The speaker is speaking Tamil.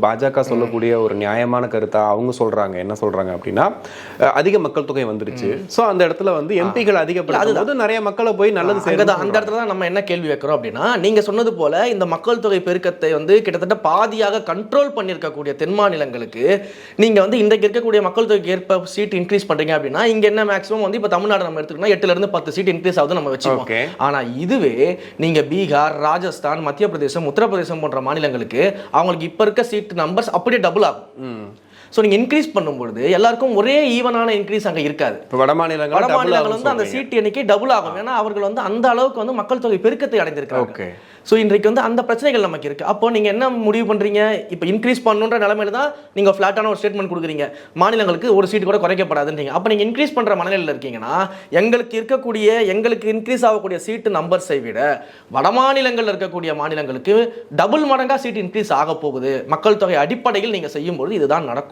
பாஜக சொல்லக்கூடிய ஒரு நியாயமான கருத்தா அவங்க சொல்றாங்க. என்ன சொல்றாங்க அப்படின்னா, அதிக மக்கள் தொகை வந்துருச்சு, ஸோ அந்த இடத்துல வந்து எம்பிக்கள் அதிகப்படுத்தும் நிறைய மக்களை போய் நல்லது செய்யறது. அந்த இடத்துல தான் நம்ம என்ன கேள்வி வைக்கிறோம் அப்படின்னா, நீங்க சொன்னது போல இந்த மக்கள் தொகை பெருக்கத்தை வந்து கிட்டத்தட்ட பாதியாக கண்ட்ரோல் பண்ணியிருக்கக்கூடிய தென் மாநிலங்களுக்கு நீங்க வந்து இன்றைக்கு இருக்கக்கூடிய மக்கள் தொகைக்கு ஏற்ப சீட் இன்க்ரீஸ் பண்றீங்க அப்படின்னா, இங்க என்ன மேக்ஸிமம் வந்து இப்ப தமிழ்நாடு நம்ம எடுத்துக்கிட்டோம்னா 8ல இருந்து 10 சீட் இன்க்ரீஸ் ஆகுது நம்ம வச்சுக்கோம். ஆனா இதுவே நீங்க பீகார், ராஜஸ்தான், மத்திய பிரதேசம், உத்தரப்பிரதேசம் போன்ற மாநிலங்களுக்கு அவங்களுக்கு இப்ப இருக்க சீட் நம்பர்ஸ் அப்படியே டபுள் ஆகும். ஸோ நீங்கள் இன்க்ரீஸ் பண்ணும்பொழுது எல்லாருக்கும் ஒரே ஈவனான இன்க்ரீஸ் அங்கே இருக்காது. வட மாநிலங்கள் வந்து அந்த சீட் எண்ணிக்கை டபுள் ஆகும். ஏன்னா அவர்கள் வந்து அந்த அளவுக்கு வந்து மக்கள் தொகை பெருக்கத்தை அடைந்திருக்காங்க. ஸோ இன்றைக்கு வந்து அந்த பிரச்சனைகள் நமக்கு இருக்குது. அப்போ நீங்கள் என்ன முடிவு பண்ணுறீங்க? இப்போ இன்க்ரீஸ் பண்ணுன்ற நிலைமையில தான் நீங்கள் ஃப்ளாட்டான ஒரு ஸ்டேட்மெண்ட் கொடுக்குறீங்க, மாநிலங்களுக்கு ஒரு சீட் கூட குறைக்கப்படாதுன்றீங்க. அப்போ நீங்கள் இன்க்ரீஸ் பண்ணுற மனநிலையில் இருக்கீங்கன்னா, எங்களுக்கு இன்க்ரீஸ் ஆகக்கூடிய சீட்டு நம்பர்ஸை விட வட மாநிலங்களில் இருக்கக்கூடிய மாநிலங்களுக்கு டபுள் மடங்காக சீட் இன்க்ரீஸ் ஆக போகுது. மக்கள் தொகை அடிப்படையில் நீங்கள் செய்யும்போது இதுதான் நடக்கும்.